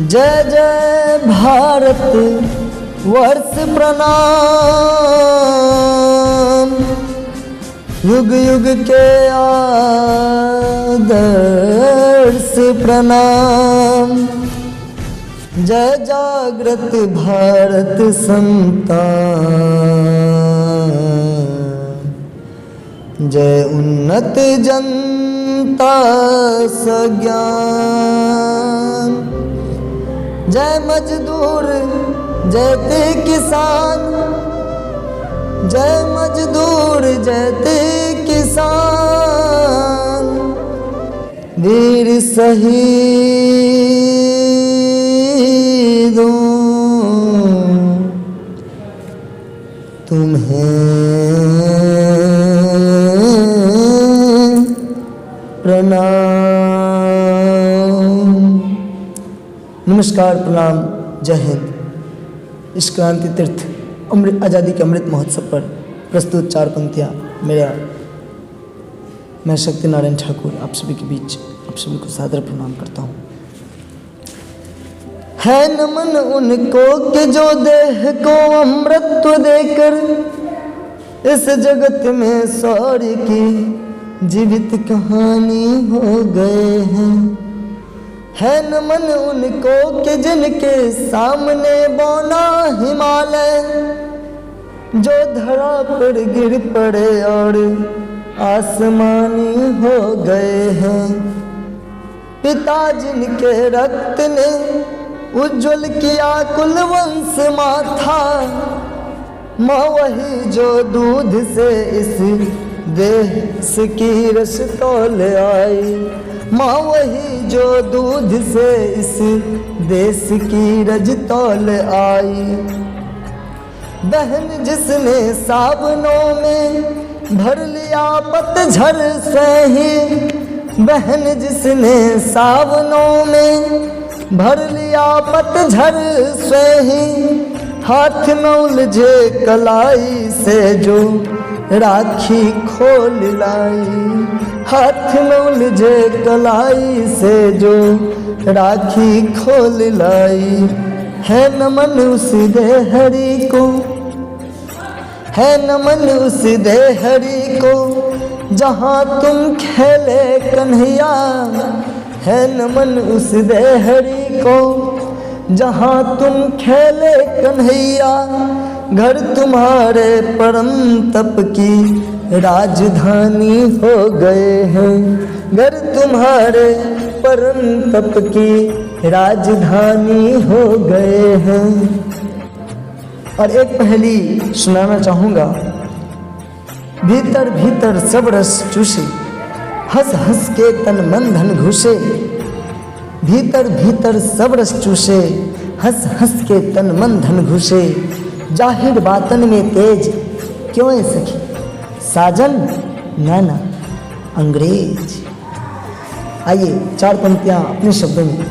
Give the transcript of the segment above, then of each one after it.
जय जय भारत वर्ष प्रणाम, युग युग के आदर्श प्रणाम। जय जागृत भारत संतान, जय उन्नत जनता सज्ञान। जय मजदूर जयते किसान, जय मजदूर जयते किसान। वीर शहीदों तुम्हें प्रणाम। नमस्कार, प्रणाम, जय हिंद। इस क्रांति तीर्थ अमृत आज़ादी के अमृत महोत्सव पर प्रस्तुत चार पंक्तियाँ मैं शक्ति नारायण ठाकुर आप सभी के बीच आप सभी को सादर प्रणाम करता हूँ। है नमन उनको कि जो देह को अमृतत्व देकर इस जगत में शौर्य की जीवित कहानी हो गए हैं। है नमन उनको कि जिनके सामने बौना हिमालय जो धरा पर गिर पड़े और आसमानी हो गए हैं। पिता जिनके रक्त ने उज्ज्वल किया कुल वंश माथा, माँ वही जो दूध से इस देश की रस तौल आई। माँ वही जो दूध से इस देश की रज तौल आई। बहन जिसने सावनों में भर लिया पतझड़ से ही, बहन जिसने सावनों में भर लिया पतझड़ से ही, हाथ न उलझे कलाई से जो राखी खोल लाई। हाथ न उलझे कलाई से जो राखी खोल लाई। है नमन उस देहरी को, है नमन उस देहरी को जहाँ तुम खेले कन्हैया। है नमन उस देहरी को जहाँ तुम खेले कन्हैया। घर तुम्हारे परम तप की राजधानी हो गए हैं। घर तुम्हारे परम तप की राजधानी हो गए हैं। और एक पहेली सुनाना चाहूँगा। भीतर भीतर सब रस चूसे, हंस हंस के तन मन धन घुसे। भीतर भीतर सब रस चूसे, हंस हंस के तन मन धन घुसे। जाहिर बातन में तेज क्यों है सखी, साजन नैना अंग्रेज। आइए चार पंक्तियां अपने शब्दों में।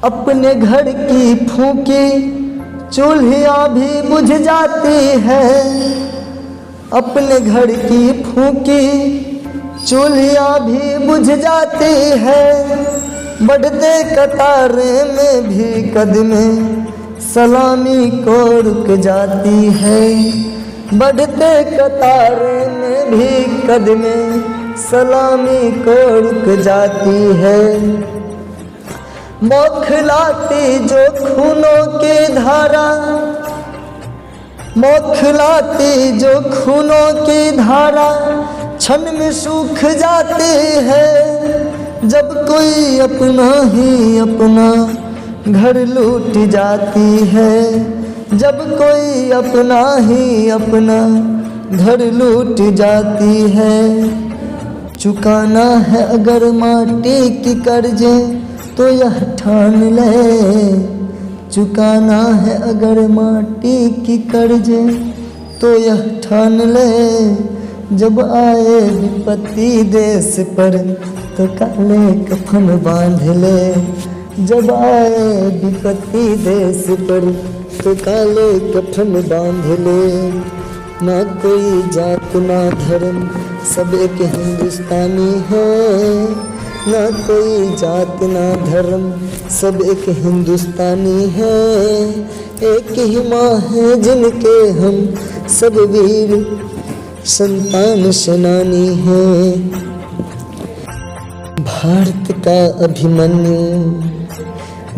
अपने घर की फूंकी चूल्हियाँ भी बुझ जाती है। अपने घर की फूंकी चूल्हियाँ भी बुझ जाती है। बढ़ते कतारे में भी कदमे सलामी को रुक जाती है। बढ़ते कतारे में भी कदमे सलामी को रुक जाती है। मौखलाती जो खूनों की धारा, मौखलाती जो खूनों की धारा क्षण में सूख जाती है। जब कोई अपना ही अपना घर लूट जाती है। जब कोई अपना ही अपना घर लूट जाती है। चुकाना है अगर माटी की कर्जे तो यह ठान ले। चुकाना है अगर माटी की कर्जे तो यह ठान ले। जब आए विपत्ति देश पर तो काले कफन बांध ले। जब आए विपत्ति देश पर तो काले कफन बांध ले। ना कोई जात ना धर्म सब एक हिंदुस्तानी है। ना कोई जात ना धर्म, सब एक हिंदुस्तानी है। एक ही माँ है जिनके हम सब वीर संतान सेनानी हैं। भारत का अभिमन्यु,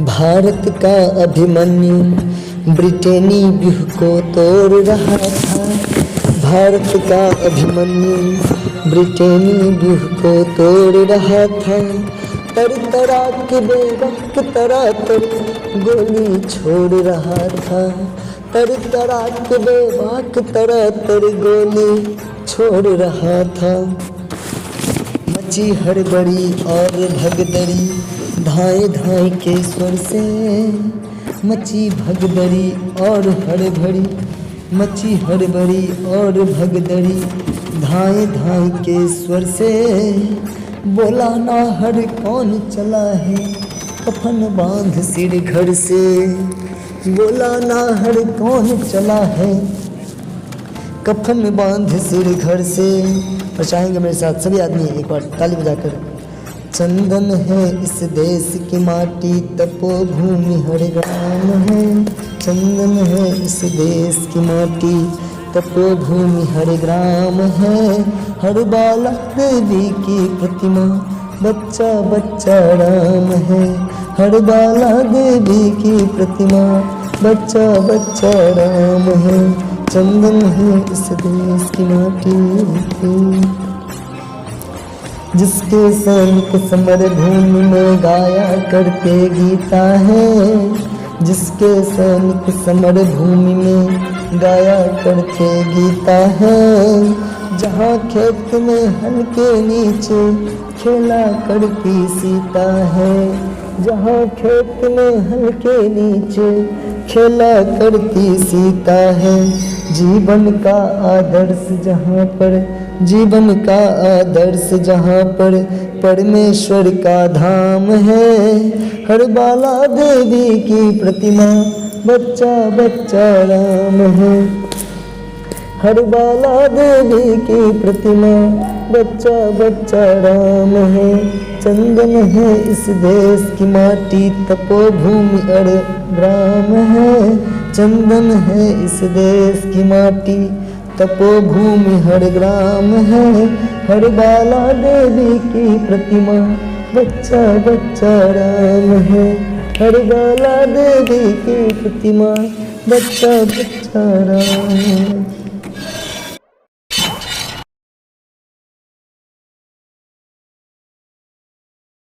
भारत का अभिमन्यु ब्रिटेनी व्यूह को तोड़ रहा था। भारत का अभिमन्यु ब्रिटेनी व्यूह को तोड़ रहा था। तर तराक बेबाक तरातर गोली छोड़ रहा था। तर तराक बेबाक तरातर गोली छोड़ रहा था। मची हड़बड़ी और भगदड़ी धाए धाए के स्वर से, मची भगदड़ी और हड़बड़ी, मची हड़बड़ी और भगदड़ी धाए धाए के स्वर से। बोला ना हर कौन चला है कफन बांध सिर घर से। बोला ना हर कौन चला है कफन बांध सिर घर से। और चाहेंगे मेरे साथ सभी आदमी एक बार ताली बजाकर। चंदन है इस देश की माटी, तपोभूमि हर ग्राम है। चंदन है इस देश की माटी, तपोभूमि हर ग्राम है। हर बाला देवी की प्रतिमा, बच्चा बच्चा राम है। हर बाला देवी की प्रतिमा, बच्चा बच्चा राम है। चंदन है इस देश की माटी, जिसके सैनिक समर भूमि में गाया करते गीता है। जिसके सैनिक समर भूमि में गाया करते गीता है। जहाँ खेत में हल के नीचे खेला करती सीता है। जहाँ खेत में हल के नीचे खेला करती सीता है। जीवन का आदर्श जहाँ पर, जीवन का आदर्श जहाँ पर परमेश्वर का धाम है। हर बाला देवी की प्रतिमा, बच्चा बच्चा राम है। हर बाला देवी की प्रतिमा, बच्चा बच्चा राम है। चंदन है इस देश की माटी, तपोभूमि और ग्राम है। चंदन है इस देश की माटी, तपोभूमि हर ग्राम है। हर बाला देवी की प्रतिमा, बच्चा बच्चा राम है। हर बाला देवी की प्रतिमा, बच्चा बच्चा राम है।